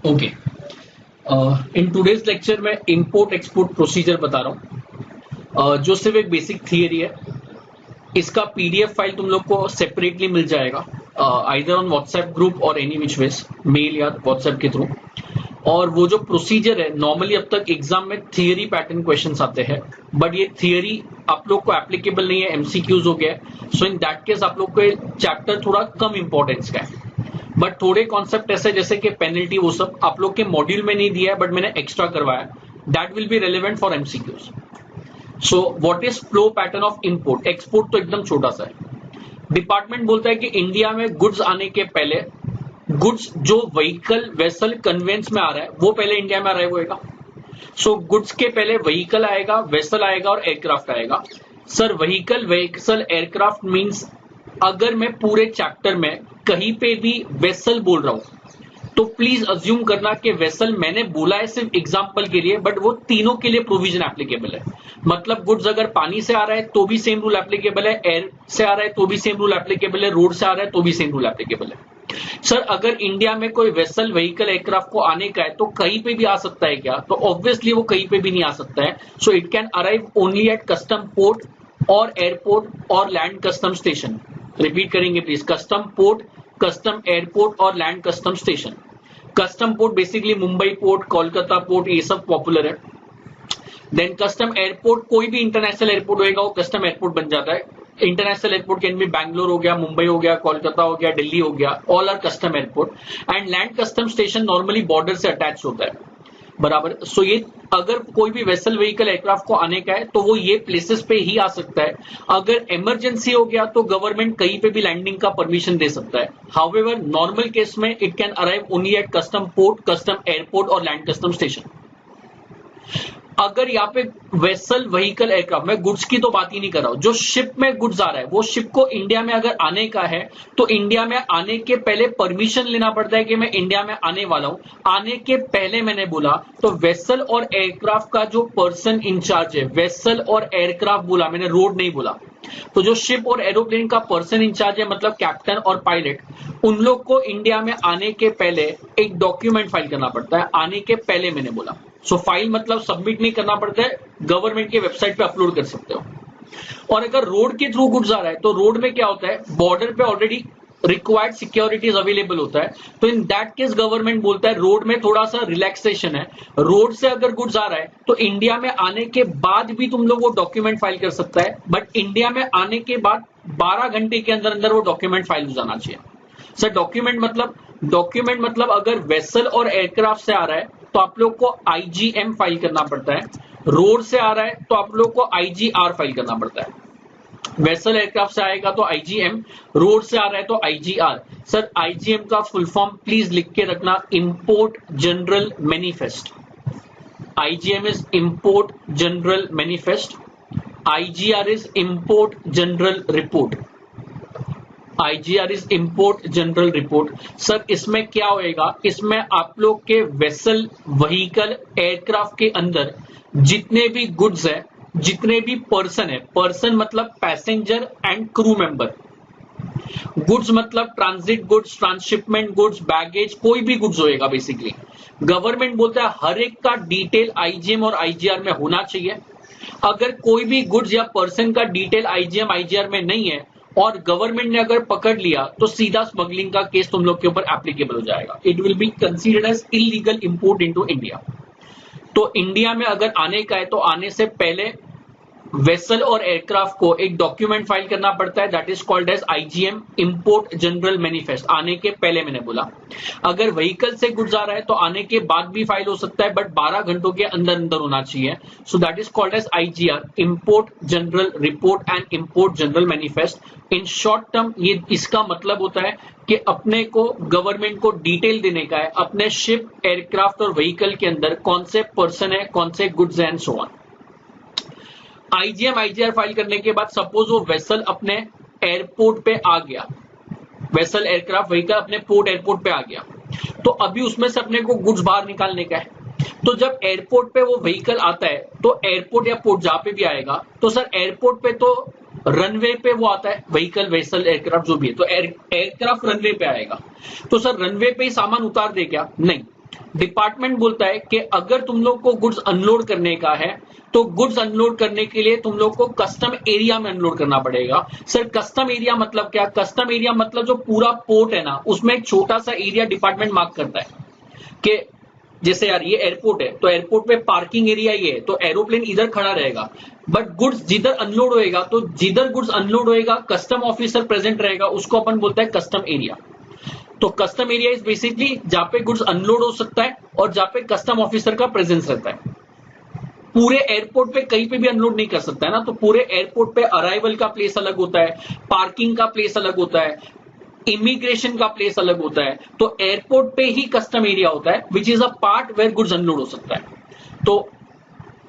Okay, in today's lecture में import export procedure बता रहा हूँ, जो सिर्फ एक बेसिक थियरी है। इसका पीडीएफ फाइल तुम लोग को सेपरेटली मिल जाएगा, आइदर ऑन व्हाट्सएप ग्रुप और एनी विच वेज, मेल या व्हाट्सएप के थ्रू। और वो जो प्रोसीजर है, नॉर्मली अब तक एग्जाम में थियरी पैटर्न क्वेश्चंस आते हैं, बट ये थियरी आप लोग को एप्लीकेबल नहीं है, एमसीक्यूज हो गया है। सो इन दैट केस आप लोग को चैप्टर थोड़ा कम इंपॉर्टेंस का है, बट थोड़े कॉन्सेप्ट ऐसे जैसे कि पेनल्टी, वो सब आप लोग के मॉड्यूल में नहीं दिया है, बट मैंने एक्स्ट्रा करवाया, that will be relevant for MCQs. So what is flow pattern of import export, तो एकदम छोटा सा है। डिपार्टमेंट बोलता है कि इंडिया में गुड्स आने के पहले, गुड्स जो व्हीकल वेसल कन्वेंस में आ रहा है वो पहले इंडिया में अराइव होएगा। सो गुड्स के पहले व्हीकल आएगा, वेसल आएगा और एयरक्राफ्ट आएगा। Sir vehicle vessel aircraft means, अगर मैं पूरे चैप्टर में कहीं पे भी वेसल बोल रहा हूं तो प्लीज अज्यूम करना कि वेसल मैंने बोला है सिर्फ एग्जांपल के लिए, बट वो तीनों के लिए प्रोविजन एप्लीकेबल है। मतलब गुड्स अगर पानी से आ रहा है तो भी सेम रूल एप्लीकेबल है, एयर से आ रहा है तो भी सेम रूल एप्लीकेबल है, रोड से आ रहा है तो भी सेम रूल एप्लीकेबल है। सर अगर इंडिया में कोई वेसल व्हीकल एयरक्राफ्ट को आने का है तो कहीं पे भी आ सकता है क्या? तो ऑब्वियसली वो कहीं पे भी नहीं आ सकता है। So it can arrive only at custom port और एयरपोर्ट और लैंड कस्टम स्टेशन। रिपीट करेंगे please, custom port, custom airport और land custom station. Custom port basically Mumbai port, Kolkata port, ये सब पॉपुलर है। देन कस्टम एयरपोर्ट, कोई भी इंटरनेशनल एयरपोर्ट होगा वो कस्टम एयरपोर्ट बन जाता है। International airport can be Bangalore हो गया, मुंबई हो गया, कोलकाता हो गया, दिल्ली हो गया, all are custom airport. And land custom station normally border से अटैच होता है, बराबर। सो ये अगर कोई भी वेसल व्हीकल एयरक्राफ्ट को आने का है तो वो ये प्लेसेस पे ही आ सकता है। अगर इमरजेंसी हो गया तो गवर्नमेंट कहीं पे भी लैंडिंग का परमिशन दे सकता है। हाउएवर नॉर्मल केस में it can arrive only at custom port, custom airport और लैंड कस्टम स्टेशन। अगर यहाँ पे वेसल व्हीकल एयरक्राफ्ट, मैं गुड्स की तो बात ही नहीं कर रहा हूं, जो शिप में गुड्स आ रहा है वो शिप को इंडिया में अगर आने का है तो इंडिया में आने के पहले परमिशन लेना पड़ता है कि मैं इंडिया में आने वाला हूं। आने के पहले मैंने बोला तो वेसल और एयरक्राफ्ट का जो पर्सन इंचार्ज है, वेसल और एयरक्राफ्ट बोला मैंने, रोड नहीं बोला। तो जो शिप और एरोप्लेन का पर्सन इंचार्ज है, मतलब कैप्टन और पायलट, उन लोग को इंडिया में आने के पहले एक डॉक्यूमेंट फाइल करना पड़ता है। आने के पहले मैंने बोला, सो फाइल मतलब सबमिट नहीं करना पड़ता है, गवर्नमेंट के वेबसाइट पे अपलोड कर सकते हो। और अगर रोड के थ्रू गुड्स आ रहा है तो रोड में क्या होता है, बॉर्डर पे ऑलरेडी रिक्वायर्ड सिक्योरिटीज अवेलेबल होता है। तो इन दैट केस गवर्नमेंट बोलता है रोड में थोड़ा सा रिलैक्सेशन है। रोड से अगर गुड्स आ रहा है तो इंडिया में आने के बाद भी तुम लोग वो डॉक्यूमेंट फाइल कर सकता है, बट इंडिया में आने के बाद 12 घंटे के अंदर अंदर वो डॉक्यूमेंट फाइल हो जाना चाहिए। सर डॉक्यूमेंट मतलब अगर वेसल और एयरक्राफ्ट से आ रहा है तो आप लोग को आईजीएम फाइल करना पड़ता है। रोड से आ रहा है तो आप लोग को आईजीआर फाइल करना पड़ता है। वेसल एयरक्राफ्ट से आएगा तो आईजीएम, रोड से आ रहा है तो आईजीआर। सर आईजीएम का फुल फॉर्म प्लीज लिख के रखना, import general manifest. IgM is import general manifest, IGR is import general report. IGR is import general report. Sir इसमें क्या होएगा, इसमें आप लोग के वेसल व्हीकल एयरक्राफ्ट के अंदर जितने भी गुड्स है, जितने भी पर्सन है, पर्सन मतलब passenger and crew member, goods मतलब transit goods, transshipment goods, baggage, कोई भी गुड्स होएगा बेसिकली। गवर्नमेंट बोलता है हर एक का डिटेल आईजीएम और आईजीआर में होना चाहिए। अगर कोई भी गुड्स या पर्सन का डिटेल आईजीएम आईजीआर में नहीं है और गवर्नमेंट ने अगर पकड़ लिया तो सीधा स्मगलिंग का केस तुम लोग के ऊपर एप्लीकेबल हो जाएगा। It will be considered as illegal import into India. तो इंडिया में अगर आने का है तो आने से पहले वेसल और एयरक्राफ्ट को एक डॉक्यूमेंट फाइल करना पड़ता है, that is called as IGM, import general manifest. आने के पहले मैंने बोला। अगर व्हीकल से गुड्स आ रहा है तो आने के बाद भी फाइल हो सकता है, बट 12 घंटों के अंदर अंदर होना चाहिए। So that is called as IGR, import general report and import general manifest. In short term ये इसका मतलब होता है कि अपने को गवर्नमेंट को डिटेल देने का है अपने शिप, एयरक्राफ्ट और व्हीकल के अंदर कौन से पर्सन है, कौन से goods and so on. IgM IGR file करने के बाद सपोज वो वेसल अपने एयरपोर्ट पे आ गया, वेसल एयरक्राफ्ट व्हीकल अपने पोर्ट एयरपोर्ट पे आ गया, तो अभी उसमें से अपने को गुड्स बाहर निकालने का है। तो जब एयरपोर्ट पे वो व्हीकल आता है तो एयरपोर्ट या पोर्ट जहां पे भी आएगा, तो सर एयरपोर्ट पे तो रनवे पे वो आता है व्हीकल, वेसल, एयरक्राफ्ट जो भी है, तो एयरक्राफ्ट रनवे पे आएगा। तो सर रनवे पे ही सामान उतार दे क्या? नहीं, डिपार्टमेंट बोलता है कि अगर तुम लोग को गुड्स अनलोड करने का है तो गुड्स अनलोड करने के लिए तुम लोग को कस्टम एरिया में अनलोड करना पड़ेगा। सर कस्टम एरिया मतलब क्या? कस्टम एरिया मतलब जो पूरा पोर्ट है ना, उसमें एक छोटा सा एरिया डिपार्टमेंट मार्क करता है कि जैसे यार ये एयरपोर्ट है तो एयरपोर्ट पे पार्किंग एरिया ये है तो एरोप्लेन इधर खड़ा रहेगा, बट गुड्स जिधर अनलोड होएगा तो जिधर गुड्स अनलोड होएगा कस्टम ऑफिसर प्रेजेंट रहेगा, उसको अपन बोलता है कस्टम एरिया। तो कस्टम एरिया इज बेसिकली जहां पे गुड्स अनलोड हो सकता है और जहां पे कस्टम ऑफिसर का प्रेजेंस रहता है। पूरे एयरपोर्ट पे कहीं पे भी अनलोड नहीं कर सकता है ना, तो पूरे एयरपोर्ट पे अराइवल का प्लेस अलग होता है, पार्किंग का प्लेस अलग होता है, इमिग्रेशन का प्लेस अलग होता है। तो एयरपोर्ट पे ही कस्टम एरिया होता है which is a part where goods unload हो सकता है। तो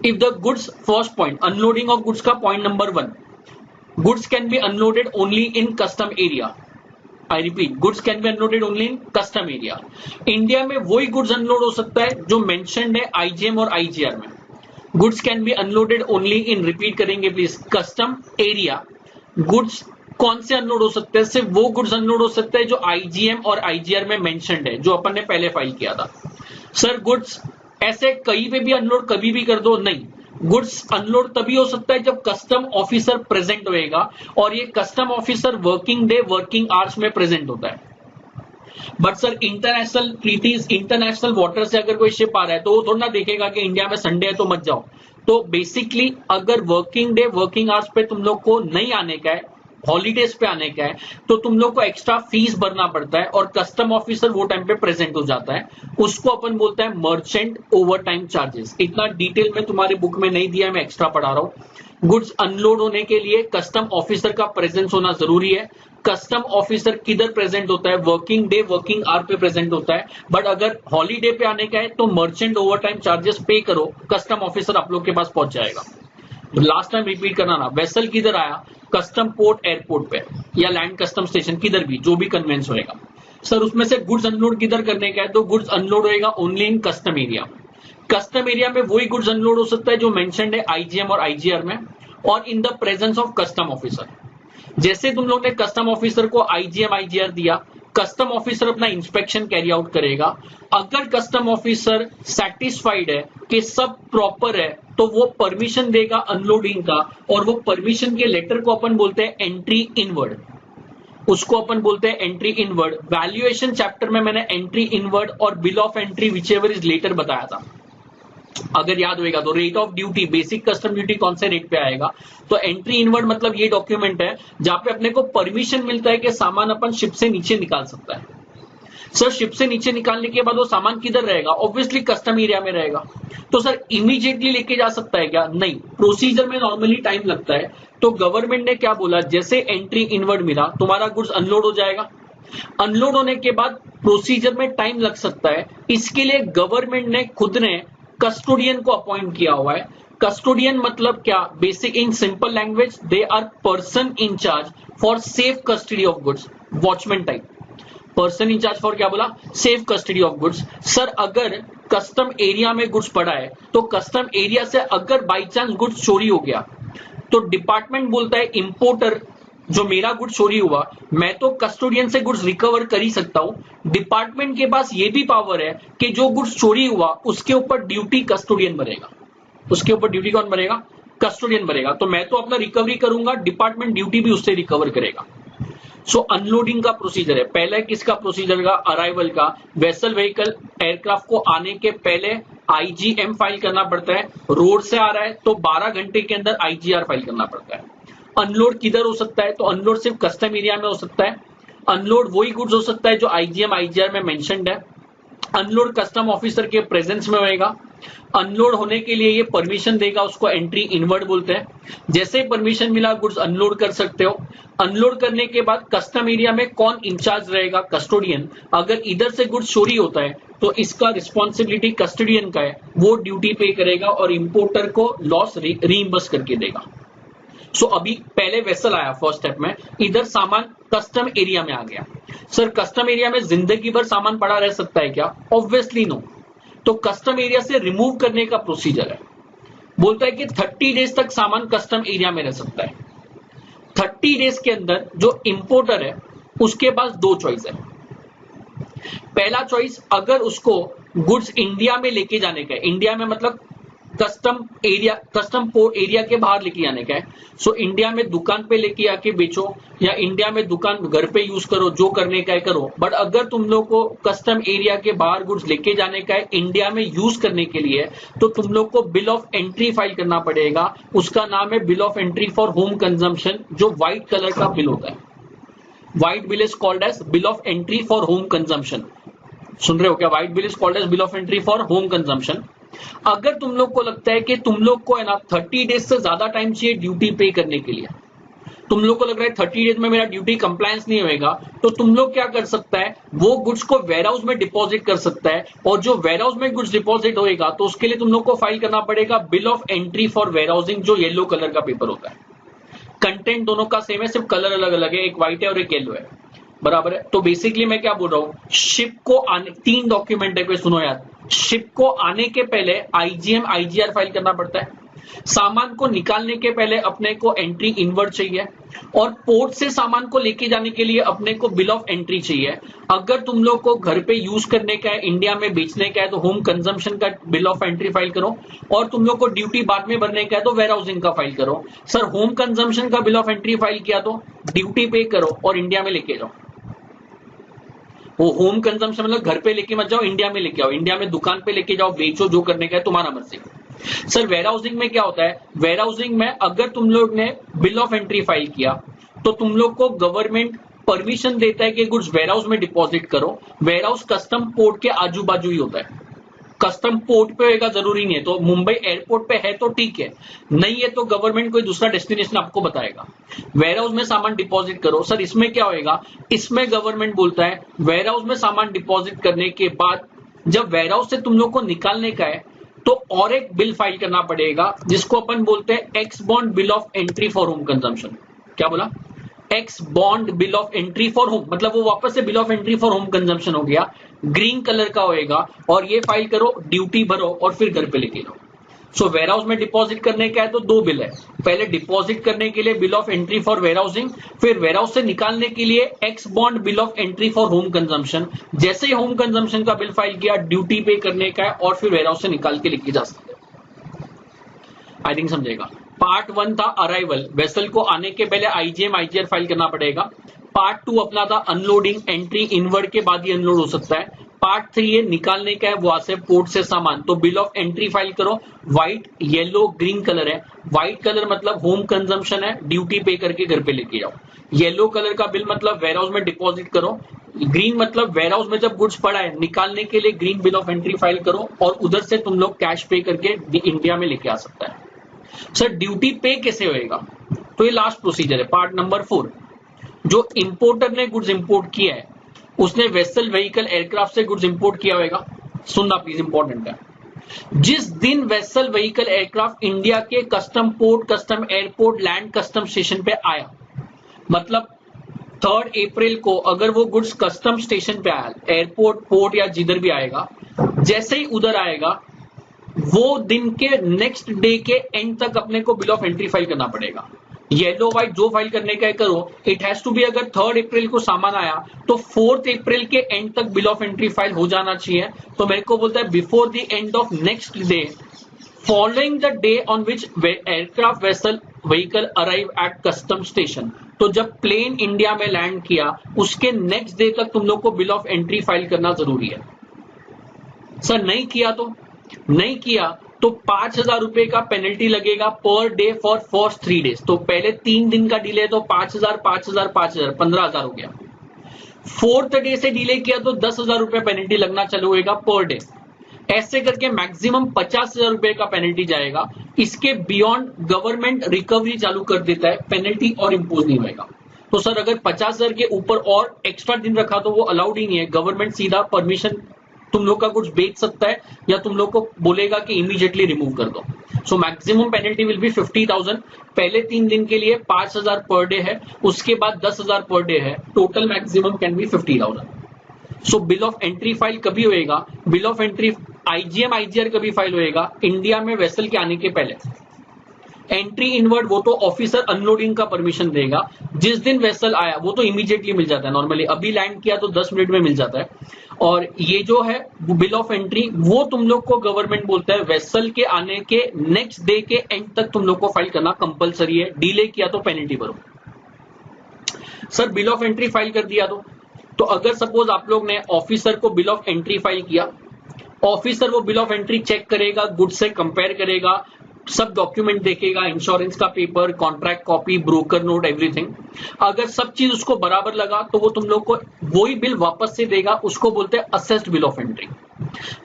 if the goods, first point unloading of goods का point number 1, goods can be unloaded only in custom area. I repeat, goods can be unloaded only in custom area. India में वही goods unload हो सकता है जो mentioned है IgM और IGR में। Goods can be unloaded only in, repeat करेंगे प्लीज, कस्टम एरिया। गुड्स कौन से अनलोड हो सकते हैं? सिर्फ वो गुड्स अनलोड हो सकते हैं जो आईजीएम और आईजीआर में मेंशन्ड है, जो अपन ने पहले फाइल किया था। सर गुड्स ऐसे कहीं पे भी अनलोड कभी भी कर दो, नहीं। गुड्स अनलोड तभी हो सकता है जब कस्टम ऑफिसर प्रेजेंट होएगा, और ये custom officer working day working hours में प्रेजेंट होता है। But sir international treaties, international water से अगर कोई शिप आ रहा है तो वो थोड़ा ना देखेगा कि इंडिया में संडे है तो मत जाओ। तो बेसिकली अगर वर्किंग डे वर्किंग आवर्स पे तुम लोग को नहीं आने का है, हॉलीडेज पे आने का है, तो तुम लोग को एक्स्ट्रा फीस भरना पड़ता है और कस्टम ऑफिसर वो टाइम पे प्रेजेंट हो जाता है। उसको अपन बोलता है मर्चेंट ओवर टाइम चार्जेस। इतना डिटेल में तुम्हारी बुक में नहीं दिया है, मैं एक्स्ट्रा पढ़ा रहा हूं। गुड्स अनलोड होने के लिए कस्टम ऑफिसर का प्रेजेंस होना जरूरी है। कस्टम ऑफिसर किधर प्रेजेंट होता है? वर्किंग डे वर्किंग आवर पे प्रेजेंट होता है। बट अगर हॉलीडे पे आने का है तो मर्चेंट ओवर टाइम चार्जेस पे करो, कस्टम ऑफिसर आप लोग के पास पहुंच जाएगा। लास्ट टाइम रिपीट करना ना, वेसल किधर आया? कस्टम पोर्ट एयरपोर्ट पे या लैंड कस्टम स्टेशन, किधर भी जो भी कन्वेंस होएगा। सर उसमें से गुड्स अनलोड किधर करने का है? तो गुड्स अनलोड होएगा only in custom area. Custom area में वही गुड्स अनलोड हो सकता है जो मेंशन्ड है आईजीएम और आईजीआर में, और in the presence of custom officer. जैसे तुम लोग ने कस्टम ऑफिसर को आईजीएम आईजीआर दिया, कस्टम ऑफिसर अपना इंस्पेक्शन कैरी आउट करेगा। अगर कस्टम ऑफिसर सेटिस्फाइड है कि सब प्रॉपर है तो वो परमिशन देगा अनलोडिंग का, और वो परमिशन के लेटर को अपन बोलते हैं एंट्री इनवर्ड। उसको अपन बोलते हैं एंट्री इनवर्ड। वैल्यूएशन चैप्टर में मैंने एंट्री इनवर्ड और bill of entry whichever is later बताया था, अगर याद होएगा तो। Rate of duty, basic custom duty कौन से रेट पे आएगा? तो एंट्री इनवर्ड मतलब ये डॉक्यूमेंट है जहां पे अपने को परमिशन मिलता है कि सामान अपन शिप से नीचे निकाल सकता है। सर शिप से नीचे निकालने के बाद वो सामान किधर रहेगा? ऑब्वियसली कस्टम एरिया में रहेगा। तो सर इमीडिएटली लेके जा सकता है क्या? नहीं, प्रोसीजर में नॉर्मली टाइम लगता है। तो गवर्नमेंट ने क्या बोला, जैसे एंट्री इनवर्ड मिला तुम्हारा गुड्स अनलोड हो जाएगा। अनलोड होने के बाद प्रोसीजर में टाइम लग सकता है, इसके लिए गवर्नमेंट ने खुद ने कस्टोडियन को अपॉइंट किया हुआ है। कस्टोडियन मतलब क्या? Basic in simple language they are person in charge for safe custody of goods, watchman type. Person in charge for क्या बोला? Safe custody of goods. Sir अगर कस्टम एरिया में गुड्स पड़ा है तो कस्टम एरिया से अगर बाई चांस गुड्स चोरी हो गया तो डिपार्टमेंट बोलता है इंपोर्टर, जो मेरा गुड्स चोरी हुआ मैं तो कस्टोडियन से गुड्स रिकवर कर ही सकता हूं। डिपार्टमेंट के पास ये भी पावर है कि जो गुड्स चोरी हुआ उसके ऊपर ड्यूटी कस्टोडियन भरेगा। उसके ऊपर ड्यूटी कौन भरेगा? कस्टोडियन भरेगा। तो मैं तो अपना रिकवरी करूंगा, डिपार्टमेंट ड्यूटी भी उससे रिकवर करेगा। सो अनलोडिंग का प्रोसीजर है। पहले किसका प्रोसीजर का? अराइवल का। वेसल व्हीकल एयरक्राफ्ट को आने के पहले आईजीएम फाइल करना पड़ता है। रोड से आ रहा है तो 12 घंटे के अंदर आईजीआर फाइल करना पड़ता है। अनलोड किधर हो सकता है? तो अनलोड सिर्फ कस्टम एरिया में हो सकता है। अनलोड वही गुड्स हो सकता है जो आईजीएम आईजीआर में मेंशन्ड है। अनलोड कस्टम ऑफिसर के प्रेजेंस में होएगा। अनलोड होने के लिए ये परमिशन देगा, उसको एंट्री इनवर्ड बोलते हैं। जैसे ही परमिशन मिला गुड्स अनलोड कर सकते हो। अनलोड करने के बाद कस्टम एरिया में कौन इंचार्ज रहेगा? कस्टोडियन। अगर इधर से गुड्स चोरी होता है तो इसका रिस्पॉन्सिबिलिटी कस्टोडियन का है, वो ड्यूटी पे करेगा और इंपोर्टर को लॉस रीइंबर्स करके देगा। सो अभी पहले वेसल आया फर्स्ट स्टेप में, इधर सामान कस्टम एरिया में आ गया। सर कस्टम एरिया में जिंदगी भर सामान पड़ा रह सकता है क्या? Obviously no. तो कस्टम एरिया से रिमूव करने का प्रोसीजर है। बोलता है कि 30 डेज तक सामान कस्टम एरिया में रह सकता है। 30 डेज के अंदर जो इंपोर्टर है उसके पास 2 चॉइस है। पहला चॉइस, अगर उसको गुड्स इंडिया में लेके जाने का है, इंडिया में मतलब कस्टम पोर्ट एरिया के बाहर लेके जाने का है। सो इंडिया में दुकान पे लेके आके बेचो या इंडिया में दुकान घर पे यूज करो, जो करने का है करो, बट अगर तुम लोग को कस्टम एरिया के बाहर गुड्स लेके जाने का है इंडिया में यूज करने के लिए, तो तुम लोग को बिल ऑफ एंट्री फाइल करना पड़ेगा। उसका नाम है bill of entry for home consumption, जो व्हाइट कलर का बिल होता है। White bill is called as bill of entry for home consumption. सुन रहे हो क्या? White bill is called as bill of entry for home consumption. अगर तुम लोग को लगता है कि तुम लोग को है ना 30 डेज से ज्यादा टाइम चाहिए ड्यूटी पे करने के लिए, तुम लोग को लग रहा है 30 डेज में मेरा ड्यूटी कंप्लायंस नहीं होएगा, तो तुम लोग क्या कर सकता है, वो गुड्स को वेयर हाउस में डिपॉजिट कर सकता है। और जो वेयर हाउस में गुड्स डिपॉजिट होएगा तो उसके लिए तुम लोग को फाइल करना पड़ेगा bill of entry for warehousing, जो येलो कलर का पेपर होता है। कंटेंट दोनों का सेम है, सिर्फ कलर अलग अलग है, एक व्हाइट है और एक येलो है, बराबर है। तो बेसिकली मैं क्या बोल रहा हूं, शिप को आने 3 डॉक्यूमेंट है, सुनो यार। शिप को आने के पहले आईजीएम आईजीआर फाइल करना पड़ता है, सामान को निकालने के पहले अपने को एंट्री इनवर्ड चाहिए, और पोर्ट से सामान को लेके जाने के लिए अपने को बिल ऑफ एंट्री चाहिए। अगर तुम लोग को घर पे यूज करने का है, इंडिया में बेचने का है, तो होम कंजम्पशन का बिल ऑफ एंट्री फाइल करो, और तुम लोग को ड्यूटी बाद में भरने का है तो वेयर हाउसिंग का फाइल करो। सर होम कंजम्पशन का बिल ऑफ एंट्री फाइल किया तो ड्यूटी पे करो और इंडिया में लेके जाओ। वो होम कंजम्पशन मतलब घर पे लेके मत जाओ, इंडिया में लेके आओ, इंडिया में दुकान पे लेके जाओ, बेचो, जो करने का है तुम्हारा मर्जी। सर वेयर हाउसिंग में क्या होता है, वेयर हाउसिंग में अगर तुम लोग ने बिल ऑफ एंट्री फाइल किया तो तुम लोग को गवर्नमेंट परमिशन देता है कि गुड्स वेयर हाउस में डिपॉजिट करो। वेयर हाउस कस्टम पोर्ट के आजू बाजू ही होता है, कस्टम पोर्ट पे होगा जरूरी नहीं है, तो मुंबई एयरपोर्ट पे है तो ठीक है, नहीं है तो गवर्नमेंट कोई दूसरा डेस्टिनेशन आपको बताएगा। वेयर हाउस में सामान डिपॉजिट करो। सर इसमें क्या होएगा, इसमें गवर्नमेंट बोलता है वेयर हाउस में सामान डिपॉजिट करने के बाद जब वेयर हाउस से तुम लोग को निकालने का है तो और एक बिल फाइल करना पड़ेगा, जिसको अपन बोलते हैं x bond bill of entry for home consumption. क्या बोला? X bond bill of entry for home, मतलब वो वापस से bill of entry for home consumption हो गया, ग्रीन कलर का होएगा, और ये फाइल करो, ड्यूटी भरो और फिर घर पे लेके जाओ। सो वेयर हाउस में डिपॉजिट करने का है तो 2 बिल है, पहले डिपॉजिट करने के लिए bill of entry for warehousing, फिर वेयर हाउस से निकालने के लिए ex bond bill of entry for home consumption. जैसे ही होम कंजम्पशन का बिल फाइल किया, ड्यूटी पे करने का है और फिर वेयर हाउस से निकाल के लेके जा सकते हैं। आई थिंक समझेगा। पार्ट 1 था अराइवल, वेसल को आने के पहले आईजीएम आईजीआर फाइल करना पड़ेगा। पार्ट 2 अपना था अनलोडिंग, एंट्री इनवर्ड के बाद ही अनलोड हो सकता है। पार्ट 3 है निकालने का है वहां से पोर्ट से सामान, तो बिल ऑफ एंट्री फाइल करो। व्हाइट येलो ग्रीन कलर है, व्हाइट कलर मतलब होम कंजम्पशन है, ड्यूटी पे करके घर पे लेके जाओ। येलो कलर का बिल मतलब वेयर हाउस में डिपॉजिट करो, ग्रीन मतलब वेयर हाउस में जब गुड्स पड़ा है निकालने के लिए green bill of entry file करो, और उधर से तुम लोग कैश पे करके इंडिया में लेके आ सकता है। सर ड्यूटी पे कैसे होएगा, तो ये लास्ट प्रोसीजर है, पार्ट नंबर 4। जो इंपोर्टर ने गुड्स इंपोर्ट किया है उसने वेसल व्हीकल एयरक्राफ्ट से गुड्स इंपोर्ट किया होगा। सुनना प्लीज, इंपॉर्टेंट है। जिस दिन वेसल व्हीकल एयरक्राफ्ट इंडिया के custom port, custom airport, land custom station पे आया, मतलब 3 अप्रैल को अगर वो गुड्स कस्टम स्टेशन पे आया, एयरपोर्ट, पोर्ट या जिधर भी आएगा, जैसे ही उधर आएगा वो दिन के नेक्स्ट डे के एंड तक अपने को बिल ऑफ एंट्री फाइल करना पड़ेगा। येलो व्हाइट जो फाइल करने का है करो, इट हैज टू बी, अगर 3 अप्रैल को सामान आया तो 4 अप्रैल के एंड तक बिल ऑफ एंट्री फाइल हो जाना चाहिए। तो मेरे को बोलता है before the end of next day following the day on which aircraft vessel vehicle arrive at custom station. तो जब प्लेन इंडिया में लैंड किया उसके नेक्स्ट डे तक तुम लोग को बिल ऑफ एंट्री फाइल करना जरूरी है। सर नहीं किया तो 5,000 रुपए का पेनल्टी लगेगा per day for first 3 days. तो पहले 3 दिन का डिले तो 5,000 15,000 हो गया। 4th डे से डिले किया तो 10,000 रुपए पेनल्टी लगना चालू होगा पर डे। ऐसे करके मैक्सिमम 50,000 रुपए का पेनल्टी जाएगा। इसके बियॉन्ड गवर्नमेंट रिकवरी चालू कर देता है, पेनल्टी और इंपोज नहीं होगा। तो सर अगर 50,000 के ऊपर और एक्स्ट्रा दिन रखा तो वो अलाउड ही नहीं है, गवर्नमेंट सीधा परमिशन तुम लोग का कुछ बेच सकता है या तुम लोग को बोलेगा कि इमीडिएटली रिमूव कर दो। So maximum penalty will be 50,000। पहले 3 दिन के लिए 5,000 पर डे है, उसके बाद 10,000 पर डे है, total maximum can be 50,000। So bill of entry file कभी होएगा, bill of entry IgM IGR कभी फाइल होएगा, इंडिया में वेसल के आने के पहले। एंट्री इनवर्ड वो तो ऑफिसर अनलोडिंग का परमिशन देगा, जिस दिन वेसल आया वो तो इमीडिएटली मिल जाता है नॉर्मली, अभी लैंड किया तो 10 मिनट में मिल जाता है। और ये जो है बिल ऑफ एंट्री वो तुम लोग को गवर्नमेंट बोलता है वेसल के आने के नेक्स्ट डे के एंड तक तुम लोग को फाइल करना कंपलसरी है, डिले किया तो पेनल्टी भरो। Sir bill of entry file कर दिया तो अगर सपोज आप लोग ने ऑफिसर को बिल ऑफ एंट्री फाइल किया, ऑफिसर वो बिल ऑफ एंट्री चेक करेगा, गुड्स से कंपेयर करेगा, सब डॉक्यूमेंट देखेगा, इंश्योरेंस का paper, contract copy, broker note, everything. अगर सब चीज उसको बराबर लगा तो वो तुम लोग को वही बिल वापस से देगा, उसको बोलते हैं असेस्ड बिल ऑफ एंट्री।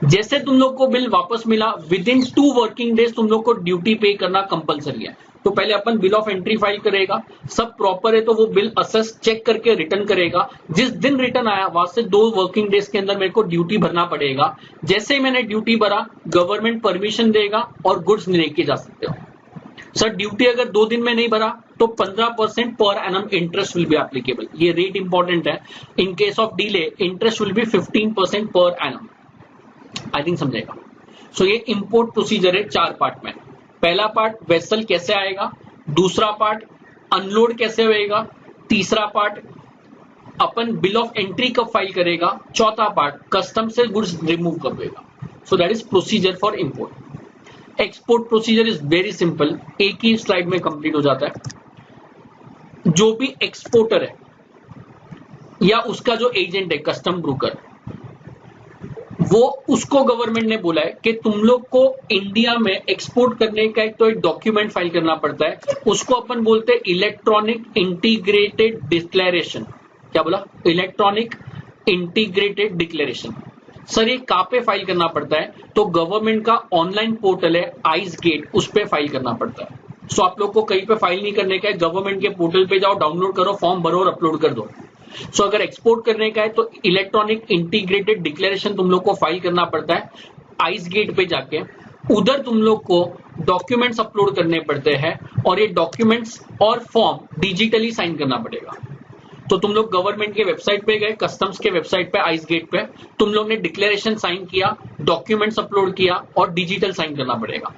जैसे तुम लोग को बिल वापस मिला विद इन 2 वर्किंग डेज तुम लोग को ड्यूटी पे करना कंपलसरी है। तो पहले अपन बिल ऑफ एंट्री फाइल करेगा, सब प्रॉपर है तो वो बिल असेस चेक करके रिटर्न करेगा। जिस दिन रिटर्न आया वहां से 2 वर्किंग डेज के अंदर मेरे को ड्यूटी भरना पड़ेगा। जैसे ही मैंने ड्यूटी भरा गवर्नमेंट परमिशन देगा और गुड्स लेके जा सकते हो। सर ड्यूटी अगर 2 दिन में नहीं भरा तो 15% per annum interest will be applicable. ये रेट इंपॉर्टेंट है। In case of delay interest will be 15% per annum. I think समझेगा। सो ये इंपोर्ट प्रोसीजर है 4 पार्ट में। पहला पार्ट वेसल कैसे आएगा, दूसरा पार्ट अनलोड कैसे होएगा, तीसरा part upon bill of entry कब फाइल करेगा, चौथा पार्ट कस्टम से गुड्स रिमूव कब होएगा। सो that is procedure for import. Export procedure is very simple, एक ही स्लाइड में कंप्लीट हो जाता है। जो भी एक्सपोर्टर है या उसका जो एजेंट है कस्टम ब्रोकर, वो उसको गवर्नमेंट ने बोला है कि तुम लोग को इंडिया में एक्सपोर्ट करने का एक डॉक्यूमेंट फाइल करना पड़ता है, उसको अपन बोलते हैं इलेक्ट्रॉनिक इंटीग्रेटेड डिक्लेरेशन। क्या बोला? Electronic integrated declaration. सर ये कहां पे फाइल करना पड़ता है? तो गवर्नमेंट का ऑनलाइन पोर्टल है आइस गेट, उस पे फाइल करना पड़ता है। सो आप लोग को कहीं पे फाइल नहीं करने का है, गवर्नमेंट के पोर्टल पे जाओ, डाउनलोड करो, फॉर्म भरो और अपलोड कर दो। सो अगर एक्सपोर्ट करने का है तो इलेक्ट्रॉनिक इंटीग्रेटेड डिक्लेरेशन तुम लोग को फाइल करना पड़ता है आइस गेट पे जाके। उधर तुम लोग को डॉक्यूमेंट्स अपलोड करने पड़ते हैं और ये डॉक्यूमेंट्स और फॉर्म डिजिटली साइन करना पड़ेगा। तो तुम लोग गवर्नमेंट के वेबसाइट पे गए, कस्टम्स के वेबसाइट पे आइस गेट पे तुम लोग ने डिक्लेरेशन साइन किया, डॉक्यूमेंट्स अपलोड किया और डिजिटल साइन करना पड़ेगा।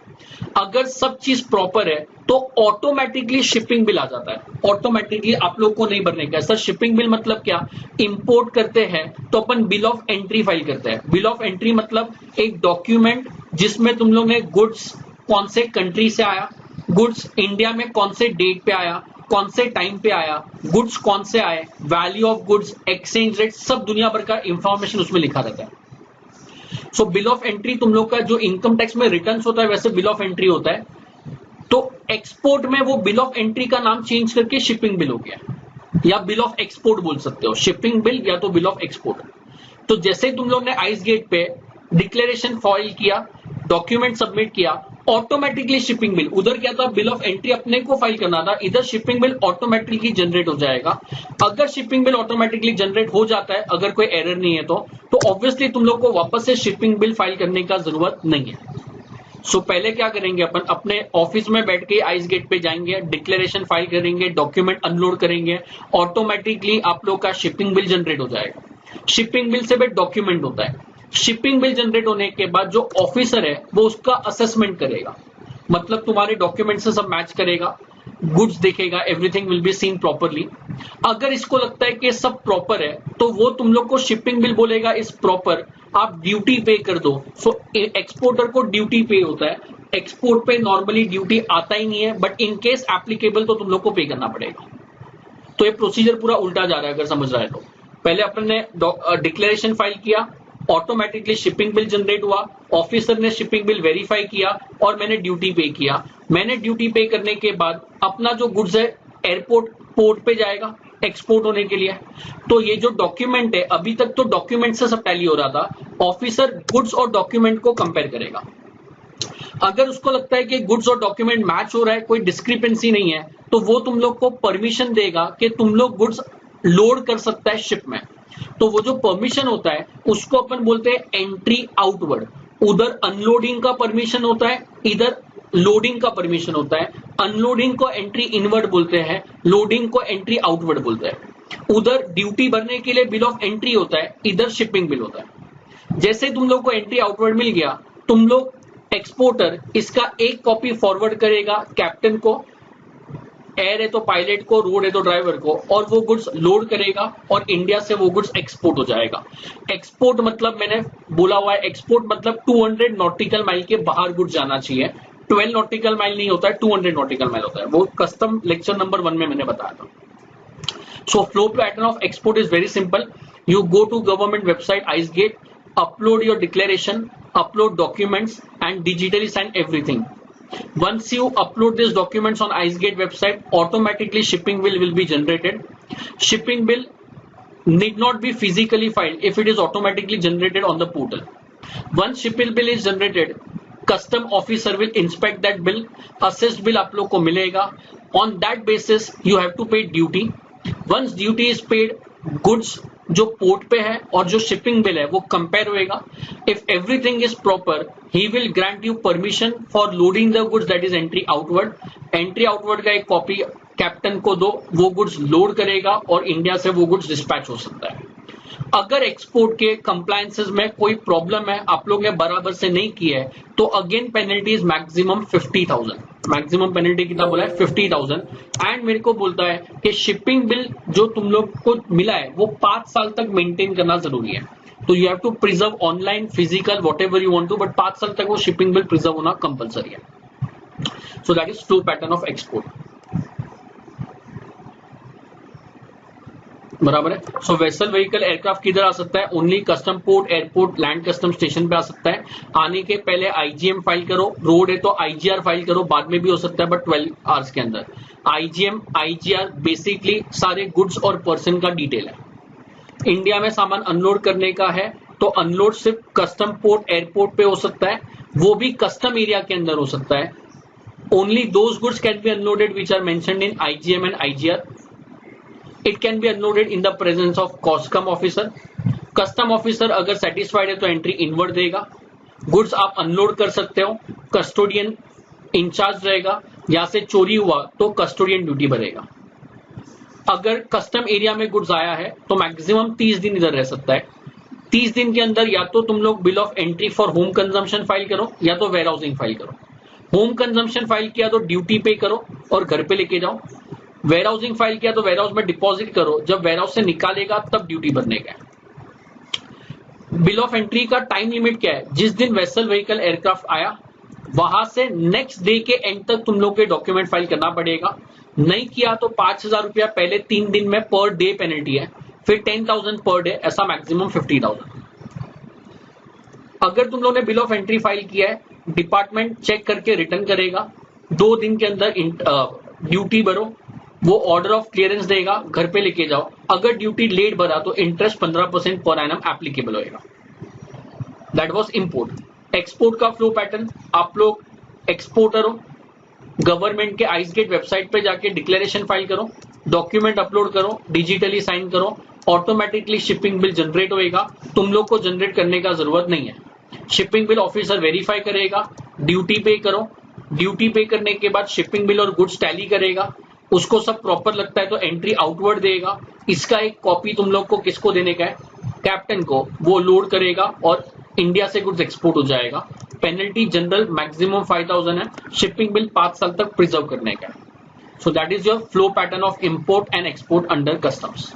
अगर सब चीज प्रॉपर है तो ऑटोमेटिकली शिपिंग बिल आ जाता है। ऑटोमेटिकली आप लोग को नहीं भरने का। सर शिपिंग बिल मतलब क्या? इंपोर्ट करते हैं तो अपन बिल ऑफ एंट्री फाइल करते हैं। बिल ऑफ एंट्री मतलब एक डॉक्यूमेंट जिसमें तुम लोग ने गुड्स कौन से कंट्री से आया, गुड्स इंडिया में कौन से डेट पे आया, कौन से टाइम पे आया, गुड्स कौन से आए, value of goods, exchange rate, सब दुनिया भर का इंफॉर्मेशन उसमें लिखा रहता है। सो बिल ऑफ एंट्री तुम लोग का जो इनकम टैक्स में रिटर्न्स होता है वैसे बिल ऑफ एंट्री होता है। तो एक्सपोर्ट में वो बिल ऑफ एंट्री का नाम चेंज करके शिपिंग बिल हो गया, या बिल ऑफ एक्सपोर्ट बोल सकते हो, शिपिंग बिल या तो बिल ऑफ एक्सपोर्ट। तो जैसे तुम लोग ने आइस गेट पे डिक्लेरेशन फाइल किया, डॉक्यूमेंट सबमिट किया, ऑटोमेटिकली शिपिंग बिल, उधर क्या था बिल ऑफ एंट्री अपने को फाइल करना था, इधर शिपिंग बिल ऑटोमेटिकली जनरेट हो जाएगा। अगर शिपिंग बिल ऑटोमेटिकली जनरेट हो जाता है, अगर कोई एरर नहीं है तो ऑब्वियसली तुम लोग को वापस से शिपिंग बिल फाइल करने का जरूरत नहीं है। सो पहले क्या करेंगे अपन, अपने ऑफिस में बैठ के आइस गेट पे जाएंगे, डिक्लेरेशन फाइल करेंगे, डॉक्यूमेंट अनलोड करेंगे, ऑटोमेटिकली आप लोग का शिपिंग बिल जनरेट हो जाएगा। शिपिंग बिल से भी डॉक्यूमेंट होता है। शिपिंग बिल जनरेट होने के बाद जो ऑफिसर है वो उसका असेसमेंट करेगा, मतलब तुम्हारे डॉक्यूमेंट से सब मैच करेगा, गुड्स देखेगा, everything will be seen properly. अगर इसको लगता है कि सब प्रॉपर है तो वो तुम लोग को शिपिंग बिल बोलेगा इस प्रॉपर, आप ड्यूटी पे कर दो। सो एक्सपोर्टर को ड्यूटी पे होता है, एक्सपोर्ट पे नॉर्मली ड्यूटी आता ही नहीं है, बट इन केस एप्लीकेबल तो तुम लोग को पे करना पड़ेगा। तो ये प्रोसीजर पूरा उल्टा जा रहा है अगर समझ रहा है तो। पहले अपन ने डिक्लेरेशन फाइल किया, ऑटोमेटिकली शिपिंग बिल जनरेट हुआ, ऑफिसर ने शिपिंग बिल वेरीफाई किया और मैंने ड्यूटी पे किया। मैंने ड्यूटी पे करने के बाद अपना जो गुड्स है एयरपोर्ट पोर्ट पे जाएगा एक्सपोर्ट होने के लिए। तो ये जो डॉक्यूमेंट है, अभी तक तो डॉक्यूमेंट से सब टैली हो रहा था, ऑफिसर गुड्स और डॉक्यूमेंट को कंपेयर करेगा। अगर उसको लगता है कि गुड्स और डॉक्यूमेंट मैच हो रहा है, कोई डिस्क्रिपेंसी नहीं है, तो वो तुम लोग को परमिशन देगा कि तुम लोग गुड्स लोड कर सकता है शिप में। तो वो जो परमिशन होता है उसको अपन बोलते हैं एंट्री आउटवर्ड। उधर अनलोडिंग का परमिशन होता है, इधर लोडिंग का परमिशन होता है। अनलोडिंग को एंट्री इनवर्ड बोलते हैं, लोडिंग को एंट्री आउटवर्ड बोलते हैं। उधर ड्यूटी भरने के लिए बिल ऑफ एंट्री होता है, इधर शिपिंग बिल होता है। जैसे तुम लोग को एंट्री आउटवर्ड मिल गया, तुम लोग एक्सपोर्टर इसका एक कॉपी फॉरवर्ड करेगा कैप्टन को, एयर है तो पायलट को, रोड है तो ड्राइवर को, और वो गुड्स लोड करेगा और इंडिया से वो गुड्स एक्सपोर्ट हो जाएगा। एक्सपोर्ट मतलब मैंने बोला हुआ है, एक्सपोर्ट मतलब 200 नॉटिकल माइल के बाहर गुड्स जाना चाहिए। 12 नॉटिकल माइल नहीं होता है, 200 नॉटिकल माइल होता है। वो कस्टम लेक्चर नंबर 1 में मैंने बताया था। So flow pattern of export is very simple. You go to government website IceGate, upload your declaration, upload documents and digitally sign everything. Once you upload these documents on IceGate website, automatically shipping bill will be generated. Shipping bill need not be physically filed if it is automatically generated on the portal. Once shipping bill is generated, custom officer will inspect that bill, assessed bill आप लोग को मिलेगा. On that basis you have to pay duty. Once duty is paid, goods जो port पे है और जो shipping bill है वो कंपेयर होएगा. If everything is proper, he will grant you permission for loading the goods, that is entry outward. Entry outward का एक कॉपी कैप्टन को दो, वो गुड्स लोड करेगा और इंडिया से वो गुड्स डिस्पैच हो सकता है. अगर एक्सपोर्ट के कंप्लायंसेस में कोई प्रॉब्लम है, आप लोग ने बराबर से नहीं किया है, तो again penalty is maximum 50,000. Maximum penalty कितना बोला है? 50,000. एंड मेरे को बोलता है कि शिपिंग बिल जो तुम लोग को मिला है वो 5 साल तक मेंटेन करना जरूरी है. तो you have to preserve online, physical, whatever you want to, but 5 साल तक वो शिपिंग बिल प्रिजर्व होना कंपलसरी है. So that is flow pattern of export. बराबर है. सो वेसल व्हीकल एयरक्राफ्ट किधर आ सकता है? Only custom port, airport, land custom station पे आ सकता है. आने के पहले आईजीएम फाइल करो. रोड है तो आईजीआर फाइल करो, बाद में भी हो सकता है बट 12 आवर्स के अंदर. आईजीएम, आईजीआर बेसिकली सारे गुड्स और पर्सन का डिटेल है. इंडिया में सामान अनलोड करने का है तो अनलोड सिर्फ कस्टम पोर्ट, एयरपोर्ट पे हो सकता है, वो भी कस्टम एरिया के अंदर हो सकता है. Only those goods can be unloaded which are mentioned in IGM and IGR. It can be unloaded in the presence of custom officer. Custom officer अगर satisfied है तो एंट्री इनवर्ड देगा. गुड्स आप अनलोड कर सकते हो. कस्टोडियन इंचार्ज रहेगा. यहां से चोरी हुआ तो कस्टोडियन ड्यूटी भरेगा. अगर कस्टम एरिया में गुड्स आया है तो मैक्सिमम 30 दिन इधर रह सकता है. 30 दिन के अंदर या तो तुम लोग bill of entry for home consumption file करो या तो वेयर हाउसिंग फाइल करो. होम कंजम्पशन फाइल किया तो ड्यूटी पे करो और घर पे लेके जाओ. वेयर हाउसिंग फाइल किया तो वेयर हाउस में डिपॉजिट करो, जब वेयर हाउस से निकालेगा तब ड्यूटी भरने का है. बिल ऑफ एंट्री का टाइम लिमिट क्या है? जिस दिन वेसल व्हीकल एयरक्राफ्ट आया वहां से नेक्स्ट डे के एंड तक तुम लोग के डॉक्यूमेंट फाइल करना पड़ेगा. नहीं किया तो 5,000 रुपया पहले 3 दिन में पर डे पेनल्टी है, फिर 10,000 पर डे, ऐसा मैक्सिमम 50,000. अगर तुम लोग ने बिल ऑफ एंट्री फाइल किया है, डिपार्टमेंट चेक करके रिटर्न करेगा. 2 दिन के अंदर ड्यूटी भरो, वो ऑर्डर ऑफ क्लियरेंस देगा, घर पे लेके जाओ. अगर ड्यूटी लेट भरा तो इंटरेस्ट 15% पर एनम एप्लीकेबल होएगा. That was import. एक्सपोर्ट का फ्लो पैटर्न, आप लोग एक्सपोर्टर हो, गवर्नमेंट के आइसगेट वेबसाइट पे जाके डिक्लेरेशन फाइल करो, डॉक्यूमेंट अपलोड करो, डिजिटली साइन करो, ऑटोमेटिकली शिपिंग बिल जनरेट होएगा. तुम लोग को जनरेट करने का जरूरत नहीं है. शिपिंग बिल ऑफिसर वेरीफाई करेगा. ड्यूटी पे करो. ड्यूटी पे करने के बाद शिपिंग बिल और गुड्स टैली करेगा. उसको सब प्रॉपर लगता है तो एंट्री आउटवर्ड देगा. इसका एक कॉपी तुम लोग को किसको देने का है? कैप्टन को. वो लोड करेगा और इंडिया से गुड्स एक्सपोर्ट हो जाएगा. पेनल्टी जनरल मैक्सिमम 5,000 है. शिपिंग बिल 5 साल तक प्रिजर्व करने का है. So that is your flow pattern of import and export under customs.